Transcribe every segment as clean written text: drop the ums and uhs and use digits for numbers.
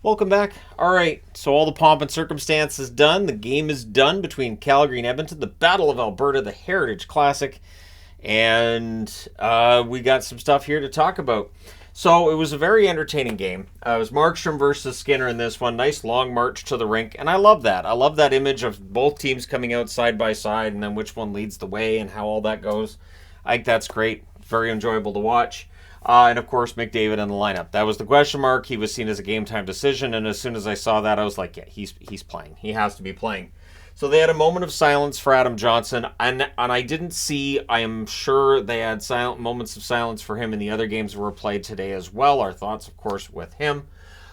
Welcome back. All right, so all the pomp and circumstance is done. The game is done between Calgary and Edmonton, the Battle of Alberta, the Heritage Classic, and we got some stuff here to talk about. So it was a very entertaining game. It was Markstrom versus Skinner in this one. Nice long march to the rink, and I love that. I love that image of both teams coming out side by side, and then which one leads the way and how all that goes. I think that's great. Very enjoyable to watch. And of course, McDavid in the lineup. That was the question mark. He was seen as a game time decision, and as soon as I saw that, I was like, yeah, he's playing. He has to be playing. So they had a moment of silence for Adam Johnson, and I didn't see, I am sure they had moments of silence for him in the other games that were played today as well. Our thoughts, of course, with him.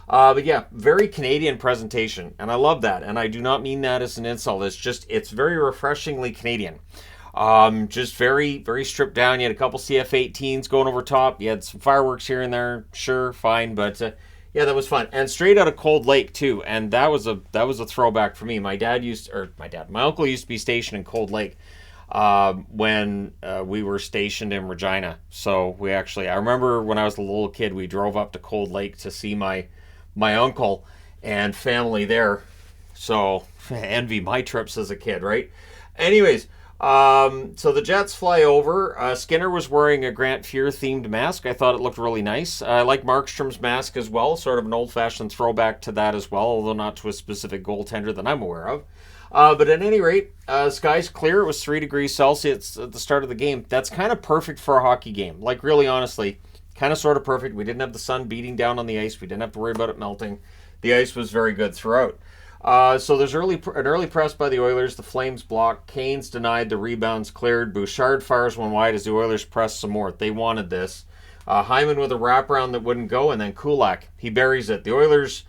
But yeah, very Canadian presentation, and I love that. And I do not mean that as an insult. It's very refreshingly Canadian. Just very, very stripped down. You had a couple CF-18s going over top. You had some fireworks here and there. Sure, fine, but yeah, that was fun. And straight out of Cold Lake too. And that was a throwback for me. My uncle used to be stationed in Cold Lake when we were stationed in Regina. So I remember when I was a little kid, we drove up to Cold Lake to see my uncle and family there. So envy my trips as a kid, right? Anyways. So the Jets fly over. Skinner was wearing a Grant Fuhr themed mask. I thought it looked really nice. I like Markstrom's mask as well, sort of an old-fashioned throwback to that as well, although not to a specific goaltender that I'm aware of. But at any rate, skies clear. It was 3 degrees Celsius at the start of the game. That's kind of perfect for a hockey game. Like, really honestly, kind of sort of perfect. We didn't have the sun beating down on the ice. We didn't have to worry about it melting. The ice was very good throughout. So there's an early press by the Oilers. The Flames block. Canes denied. The rebounds cleared. Bouchard fires one wide as the Oilers press some more. They wanted this. Hyman with a wraparound that wouldn't go, and then Kulak. He buries it. The Oilers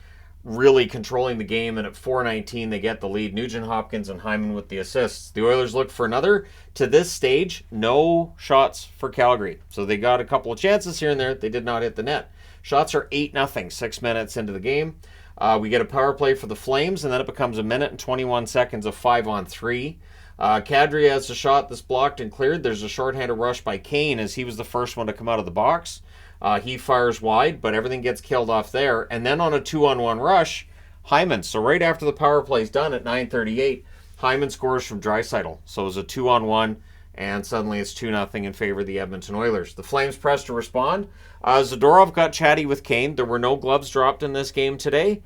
really controlling the game, and at 4:19 they get the lead. Nugent Hopkins and Hyman with the assists. The Oilers look for another. To this stage, no shots for Calgary. So they got a couple of chances here and there. They did not hit the net. Shots are 8-0, 6 minutes into the game. We get a power play for the Flames, and then it becomes a minute and 21 seconds of 5-on-3. Kadri has a shot that's blocked and cleared. There's a shorthanded rush by Kane as he was the first one to come out of the box. He fires wide, but everything gets killed off there. And then on a 2-on-1 rush, Hyman. So right after the power play's done at 9:38, Hyman scores from Draisaitl. So it was a 2-on-1, and suddenly it's 2-0 in favor of the Edmonton Oilers. The Flames press to respond. Zadorov got chatty with Kane. There were no gloves dropped in this game today.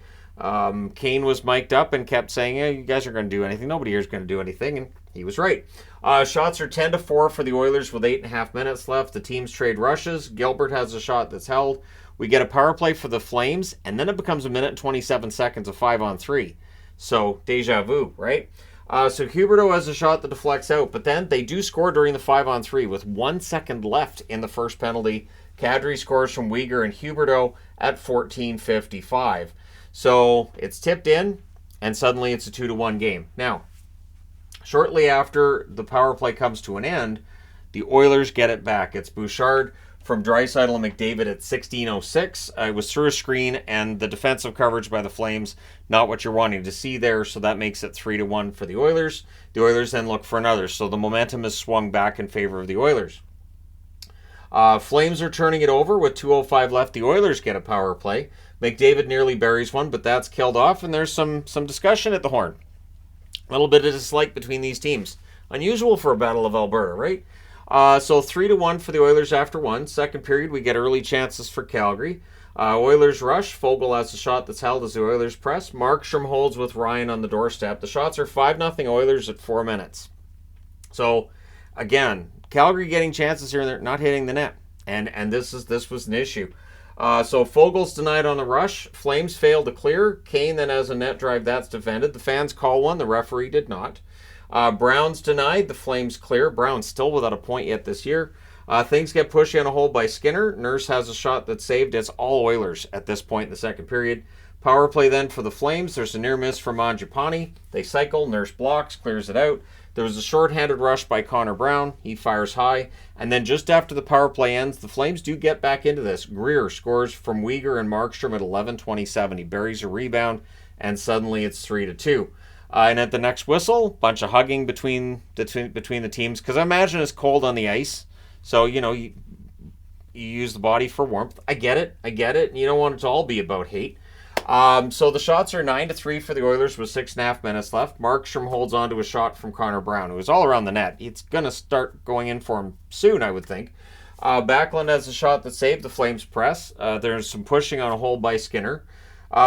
Kane was mic'd up and kept saying, "Yeah, you guys are going to do anything. Nobody here is going to do anything," and he was right. Shots are 10-4 for the Oilers with 8.5 minutes left. The teams trade rushes. Gilbert has a shot that's held. We get a power play for the Flames, and then it becomes a minute and 27 seconds of 5-on-3. So, deja vu, right? So Huberdeau has a shot that deflects out, but then they do score during the 5-on-3 with 1 second left in the first penalty. Kadri scores from Weegar and Huberdeau at 14:55. So it's tipped in, and suddenly it's a 2-1 game. Now, shortly after the power play comes to an end, the Oilers get it back. It's Bouchard from Draisaitl and McDavid at 16:06. It was through a screen, and the defensive coverage by the Flames, not what you're wanting to see there, so that makes it 3-1 for the Oilers. The Oilers then look for another, so the momentum is swung back in favor of the Oilers. Flames are turning it over with 2:05 left. The Oilers get a power play. McDavid nearly buries one, but that's killed off, and there's some discussion at the horn. A little bit of dislike between these teams. Unusual for a Battle of Alberta, right? So 3-1 for the Oilers after one. Second period, we get early chances for Calgary. Oilers rush. Fogle has a shot that's held as the Oilers press. Markstrom holds with Ryan on the doorstep. The shots are 5-0 Oilers at 4 minutes. So, again, Calgary getting chances here and there, not hitting the net. And this was an issue. So Fogel's denied on the rush. Flames fail to clear. Kane then has a net drive that's defended. The fans call one. The referee did not. Brown's denied. The Flames clear. Brown still without a point yet this year. Things get pushed in a hole by Skinner. Nurse has a shot that's saved. It's all Oilers at this point in the second period. Power play then for the Flames. There's a near miss from Mangiapane. They cycle. Nurse blocks, clears it out. There was a short-handed rush by Connor Brown. He fires high. And then just after the power play ends, the Flames do get back into this. Greer scores from Weegar and Markstrom at 11:27. He buries a rebound, and suddenly it's 3-2. And at the next whistle, bunch of hugging between the teams, because I imagine it's cold on the ice. So, you use the body for warmth. I get it. You don't want it to all be about hate. So the shots are 9-3 for the Oilers with 6.5 minutes left. Markstrom holds on to a shot from Connor Brown, who was all around the net. It's going to start going in for him soon, I would think. Backlund has a shot that saved the Flames press. There's some pushing on a hold by Skinner.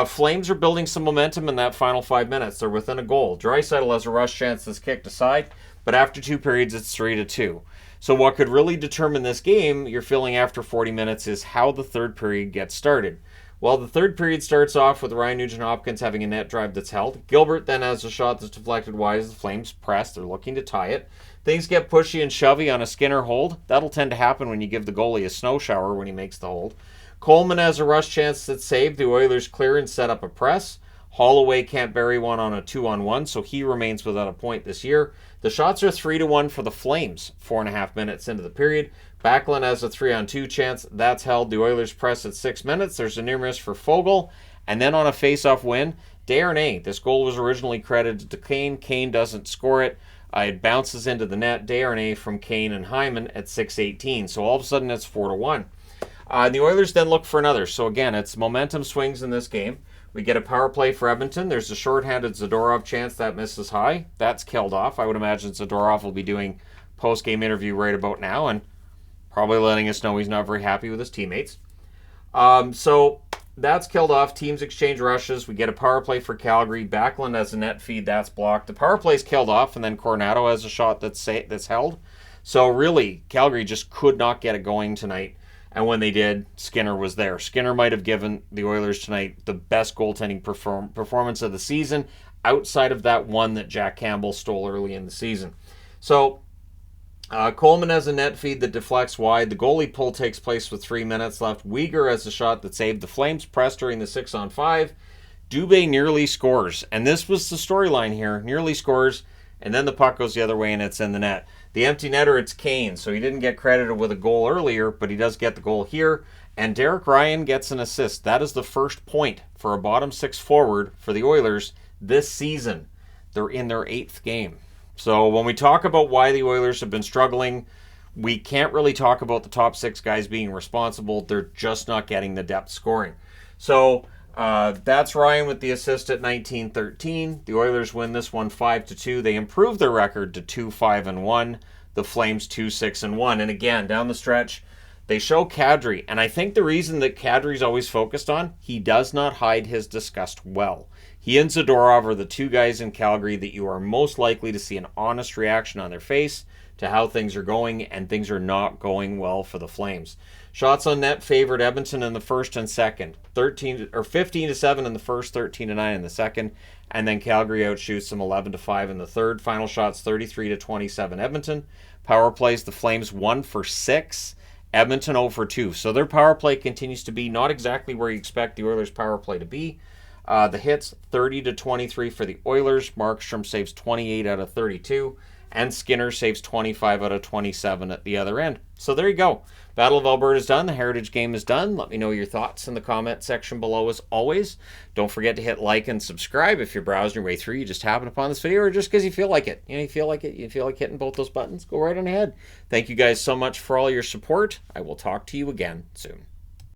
Flames are building some momentum in that final 5 minutes. They're within a goal. Draisaitl has a rush chance that's kicked aside, but after 2 periods, it's 3-2. So what could really determine this game, you're feeling after 40 minutes, is how the third period gets started. Well, the third period starts off with Ryan Nugent-Hopkins having a net drive that's held. Gilbert then has a shot that's deflected wide as the Flames press. They're looking to tie it. Things get pushy and shovey on a Skinner hold. That'll tend to happen when you give the goalie a snow shower when he makes the hold. Coleman has a rush chance that's saved. The Oilers clear and set up a press. Holloway can't bury one on a 2-on-1, so he remains without a point this year. The shots are 3-1 for the Flames, 4.5 minutes into the period. Backlund has a 3-on-2 chance. That's held. The Oilers press at 6 minutes. There's a near miss for Foegele. And then on a face-off win, Desharnais. This goal was originally credited to Kane. Kane doesn't score it. It bounces into the net. Desharnais from Kane and Hyman at 6:18. So all of a sudden it's 4-1. The Oilers then look for another. So again, it's momentum swings in this game. We get a power play for Edmonton. There's a shorthanded Zadorov chance that misses high. That's killed off. I would imagine Zadorov will be doing post-game interview right about now and probably letting us know he's not very happy with his teammates. So that's killed off. Teams exchange rushes. We get a power play for Calgary. Backlund has a net feed. That's blocked. The power play's killed off, and then Coronado has a shot that's held. So really, Calgary just could not get it going tonight. And when they did, Skinner was there. Skinner might have given the Oilers tonight the best goaltending performance of the season outside of that one that Jack Campbell stole early in the season. So Coleman has a net feed that deflects wide. The goalie pull takes place with 3 minutes left. Weegar has a shot that saved the Flames press during the 6-on-5. Dubé nearly scores. And this was the storyline here. Nearly scores, and then the puck goes the other way and it's in the net. The empty netter, it's Kane, so he didn't get credited with a goal earlier, but he does get the goal here. And Derek Ryan gets an assist. That is the first point for a bottom six forward for the Oilers this season. They're in their 8th game. So when we talk about why the Oilers have been struggling, we can't really talk about the top 6 guys being responsible. They're just not getting the depth scoring. So that's Ryan with the assist at 19-13. The Oilers win this one 5-2. They improve their record to 2-5-1. The Flames 2-6-1. And again, down the stretch, they show Kadri. And I think the reason that Kadri's always focused on, he does not hide his disgust well. He and Zadorov are the 2 guys in Calgary that you are most likely to see an honest reaction on their face to how things are going, and things are not going well for the Flames. Shots on net favored Edmonton in the first and second. 15-7 in the first, 13-9 in the second, and then Calgary outshoots them 11-5 in the third. Final shots 33-27 Edmonton. Power plays, the Flames 1 for 6. Edmonton 0 for 2. So their power play continues to be not exactly where you expect the Oilers' power play to be. The hits 30-23 for the Oilers. Markstrom saves 28 out of 32. And Skinner saves 25 out of 27 at the other end. So there you go. Battle of Alberta is done. The Heritage game is done. Let me know your thoughts in the comment section below as always. Don't forget to hit like and subscribe if you're browsing your way through. You just happen upon this video or just because you feel like it. You feel like hitting both those buttons, go right on ahead. Thank you guys so much for all your support. I will talk to you again soon.